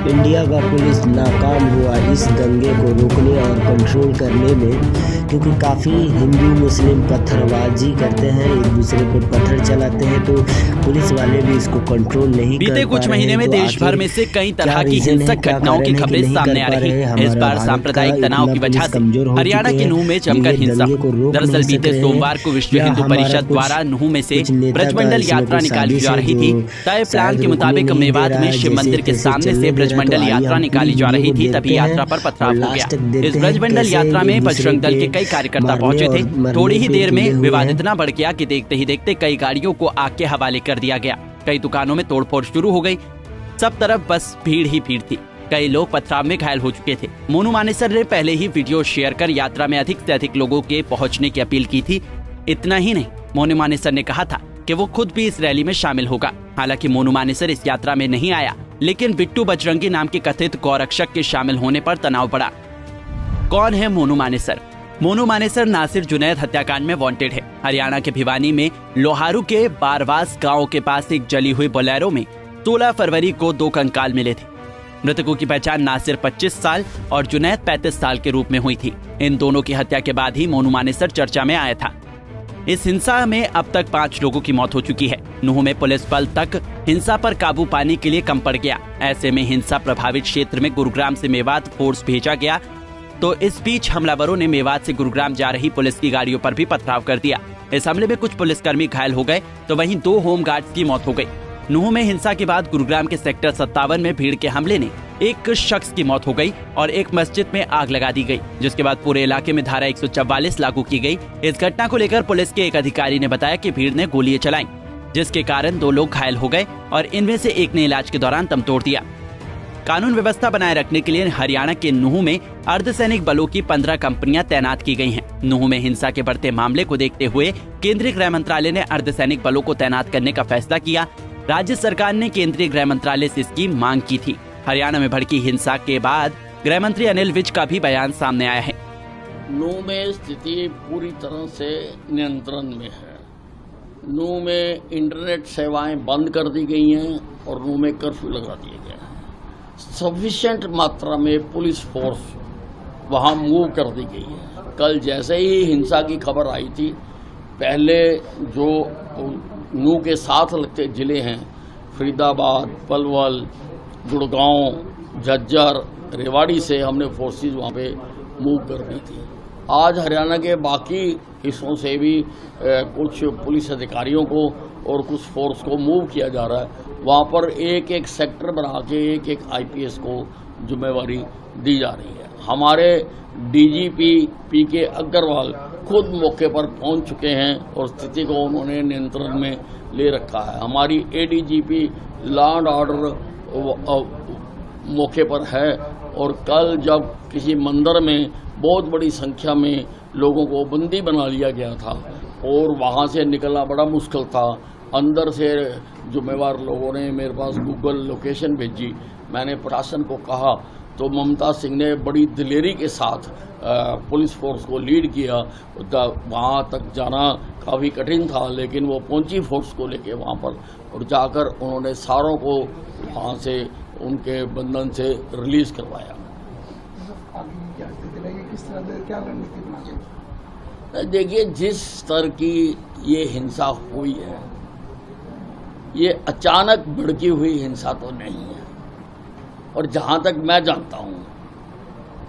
India का police नाकाम हुआ इस दंगे को रोकने और कंट्रोल करने में, क्योंकि काफ़ी हिंदू मुस्लिम पत्थरबाजी करते हैं, एक दूसरे पर पत्थर चलाते हैं, तो पुलिस वाले भी इसको कंट्रोल नहीं कर पा रहे हैं। बीते कुछ महीने में देश भर में से कई तरह की हिंसक घटनाओं की खबरें सामने आ रही हैं। इस बार सांप्रदायिक तनाव की वजह से हरियाणा के नूंह में जमकर हिंसा। दरअसल बीते सोमवार को विश्व हिंदू परिषद द्वारा नूंह में से ब्रजमंडल यात्रा निकाली जा रही थी। तय प्लान के मुताबिक मेवात में शिव मंदिर के सामने से ब्रजमंडल यात्रा निकाली जा रही थी, तभी यात्रा पर पथराव हो गया। इस ब्रजमंडल यात्रा में बजरंग दल के कई कार्यकर्ता पहुंचे थे। थोड़ी ही देर में विवाद इतना बढ़ गया कि देखते ही देखते कई गाड़ियों को आग के हवाले कर दिया गया। कई दुकानों में तोड़फोड़ शुरू हो गई। सब तरफ बस भीड़ ही भीड़ थी। कई लोग पथराव में घायल हो चुके थे। मोनू मानेसर ने पहले ही वीडियो शेयर कर यात्रा में अधिक से अधिक लोगों के पहुंचने की अपील की थी। इतना ही नहीं, मोनू मानेसर ने कहा था कि वो खुद भी इस रैली में शामिल होगा। हालांकि मोनू मानेसर इस यात्रा में नहीं आया, लेकिन बिट्टू बजरंगी नाम के कथित गौरक्षक के शामिल होने पर तनाव बढ़ा। कौन है मोनू मानेसर? मोनू मानेसर नासिर जुनैद हत्याकांड में वांटेड है। हरियाणा के भिवानी में लोहारू के बारवास गांव के पास एक जली हुई बोलेरो में 16 फरवरी को 2 कंकाल मिले थे। मृतकों की पहचान नासिर 25 साल और जुनैद 35 साल के रूप में हुई थी। इन दोनों की हत्या के बाद ही मोनू मानेसर चर्चा में आया था। इस हिंसा में अब तक 5 लोगों की मौत हो चुकी है। नूंह में पुलिस बल तक हिंसा पर काबू पाने के लिए कम पड़ गया। ऐसे में हिंसा प्रभावित क्षेत्र में गुरुग्राम से मेवात फोर्स भेजा गया, तो इस बीच हमलावरों ने मेवात से गुरुग्राम जा रही पुलिस की गाड़ियों पर भी पथराव कर दिया। इस हमले में कुछ पुलिसकर्मी घायल हो गए, तो वहीं 2 होमगार्ड्स की मौत हो गई। नूंह में हिंसा के बाद गुरुग्राम के सेक्टर 57 में भीड़ के हमले ने एक शख्स की मौत हो गई और एक मस्जिद में आग लगा दी गई, जिसके बाद पूरे इलाके में धारा 144 लागू की गई। इस घटना को लेकर पुलिस के एक अधिकारी ने बताया कि भीड़ ने गोलियां चलाई, जिसके कारण 2 लोग घायल हो गए और इनमें से एक ने इलाज के दौरान दम तोड़ दिया। कानून व्यवस्था बनाए रखने के लिए हरियाणा के नूंह में अर्धसैनिक बलों की 15 कंपनियां तैनात की गई हैं। नूंह में हिंसा के बढ़ते मामले को देखते हुए केंद्रीय गृह मंत्रालय ने अर्धसैनिक बलों को तैनात करने का फैसला किया। राज्य सरकार ने केंद्रीय गृह मंत्रालय से इसकी मांग की थी। हरियाणा में भड़की हिंसा के बाद गृह मंत्री अनिल विज का भी बयान सामने आया है। नूंह में स्थिति पूरी तरह से नियंत्रण में है। नूंह में इंटरनेट सेवाएं बंद कर दी गई हैं और नूंह में कर्फ्यू लगा दिया गया है। सफिशिएंट मात्रा में पुलिस फोर्स वहां मूव कर दी गई है। कल जैसे ही हिंसा की खबर आई थी, पहले जो नूंह के साथ लगते जिले हैं फरीदाबाद, पलवल, गुड़गांव, झज्जर, रेवाड़ी से हमने फोर्सेस वहाँ पे मूव कर दी थी। आज हरियाणा के बाकी हिस्सों से भी कुछ पुलिस अधिकारियों को और कुछ फोर्स को मूव किया जा रहा है। वहाँ पर एक एक सेक्टर बना के एक एक आईपीएस को जिम्मेवारी दी जा रही है। हमारे डीजीपी पीके अग्रवाल खुद मौके पर पहुंच चुके हैं और स्थिति को उन्होंने नियंत्रण में ले रखा है। हमारी एडीजीपी लॉ एंड ऑर्डर मौके पर है और कल जब किसी मंदिर में बहुत बड़ी संख्या में लोगों को बंदी बना लिया गया था और वहां से निकलना बड़ा मुश्किल था, अंदर से जिम्मेवार लोगों ने मेरे पास गूगल लोकेशन भेजी। मैंने प्रशासन को कहा तो ममता सिंह ने बड़ी दिलेरी के साथ पुलिस फोर्स को लीड किया। वहाँ तक जाना काफ़ी कठिन था, लेकिन वो पहुंची फोर्स को लेके वहाँ पर और जाकर उन्होंने सारों को वहाँ से उनके बंधन से रिलीज करवाया। देखिए, जिस स्तर की ये हिंसा हुई है, ये अचानक भड़की हुई हिंसा तो नहीं है। और जहाँ तक मैं जानता हूँ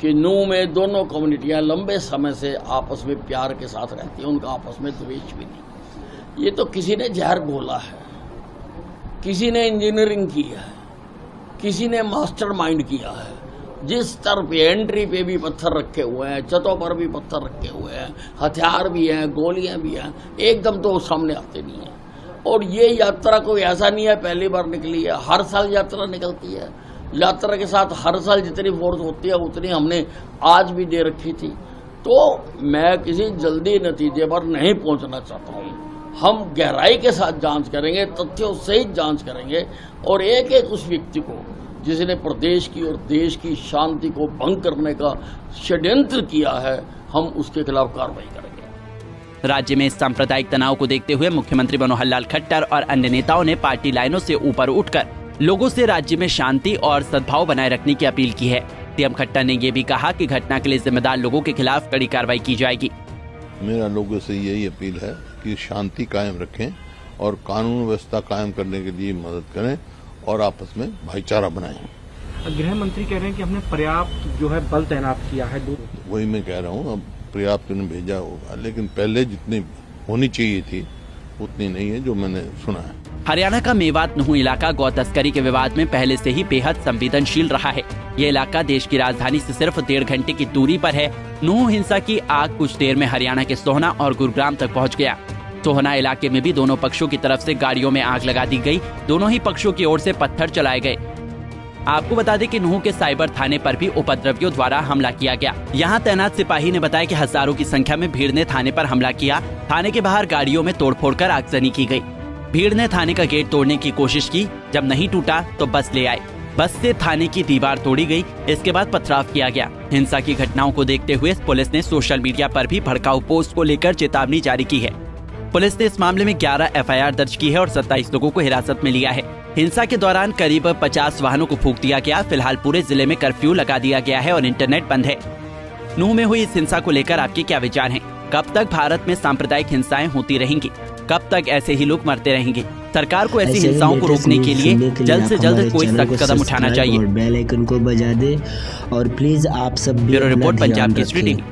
कि नूंह में दोनों कम्युनिटियाँ लंबे समय से आपस में प्यार के साथ रहती हैं, उनका आपस में द्वेष भी नहीं। ये तो किसी ने जहर घोला है, किसी ने इंजीनियरिंग की है, किसी ने मास्टरमाइंड किया है। जिस स्तर पे एंट्री पे भी पत्थर रखे हुए हैं, छतों पर भी पत्थर रखे हुए हैं, हथियार भी हैं, गोलियां भी हैं, एकदम तो सामने आते नहीं हैं। और ये यात्रा कोई ऐसा नहीं है पहली बार निकली है, हर साल यात्रा निकलती है। यात्रा के साथ हर साल जितनी फोर्स होती है उतनी हमने आज भी दे रखी थी। तो मैं किसी जल्दी नतीजे पर नहीं पहुंचना चाहता हूँ। हम गहराई के साथ जांच करेंगे, तथ्यों सहित जांच करेंगे और एक एक उस व्यक्ति को जिसने प्रदेश की और देश की शांति को भंग करने का षड्यंत्र किया है, हम उसके खिलाफ कार्रवाई करेंगे। राज्य में सांप्रदायिक तनाव को देखते हुए मुख्यमंत्री मनोहर लाल खट्टर और अन्य नेताओं ने पार्टी लाइनों से ऊपर उठकर लोगों से राज्य में शांति और सद्भाव बनाए रखने की अपील की है। सीएम खट्टर ने ये भी कहा कि घटना के लिए जिम्मेदार लोगों के खिलाफ कड़ी कार्रवाई की जाएगी। मेरा लोगों से यही अपील है कि शांति कायम रखें और कानून व्यवस्था कायम करने के लिए मदद करें और आपस में भाईचारा बनाएं। गृह मंत्री कह रहे हैं कि हमने पर्याप्त जो है बल तैनात किया है। वही मैं कह रहा हूँ, अब पर्याप्त उन्हें भेजा होगा, लेकिन पहले जितनी होनी चाहिए थी उतनी नहीं है जो मैंने सुना है। हरियाणा का मेवात नूह इलाका गौ तस्करी के विवाद में पहले से ही बेहद संवेदनशील रहा है। ये इलाका देश की राजधानी से सिर्फ 1.5 घंटे की दूरी पर है। नूह हिंसा की आग कुछ देर में हरियाणा के सोहना और गुरुग्राम तक पहुंच गया। सोहना इलाके में भी दोनों पक्षों की तरफ से गाड़ियों में आग लगा दी गई। दोनों ही पक्षों की ओर से पत्थर चलाए गए। आपको बता दें कि नूह के साइबर थाने पर भी उपद्रवियों द्वारा हमला किया गया। यहाँ तैनात सिपाही ने बताया कि हजारों की संख्या में भीड़ ने थाने पर हमला किया। थाने के बाहर गाड़ियों में तोड़फोड़ कर आगजनी की गई। भीड़ ने थाने का गेट तोड़ने की कोशिश की। जब नहीं टूटा तो बस ले आए। बस से थाने की दीवार तोड़ी गई। इसके बाद पथराव किया गया। हिंसा की घटनाओं को देखते हुए पुलिस ने सोशल मीडिया पर भी भड़काऊ पोस्ट को लेकर चेतावनी जारी की है। पुलिस ने इस मामले में 11 एफआईआर दर्ज की है और 27 लोगों को हिरासत में लिया है। हिंसा के दौरान करीब 50 वाहनों को फूंक दिया गया। फिलहाल पूरे जिले में कर्फ्यू लगा दिया गया है और इंटरनेट बंद है। नूह में हुई इस हिंसा को लेकर आपके क्या विचार हैं? कब तक भारत में सांप्रदायिक हिंसाएं होती रहेंगी? कब तक ऐसे ही लोग मरते रहेंगे? सरकार को ऐसी हिंसाओं को रोकने के लिए जल्द से जल्द कोई सख्त कदम उठाना चाहिए। बेल आइकन को बजा दे और प्लीज आप सब भी bureau report, Punjab Kesari TV.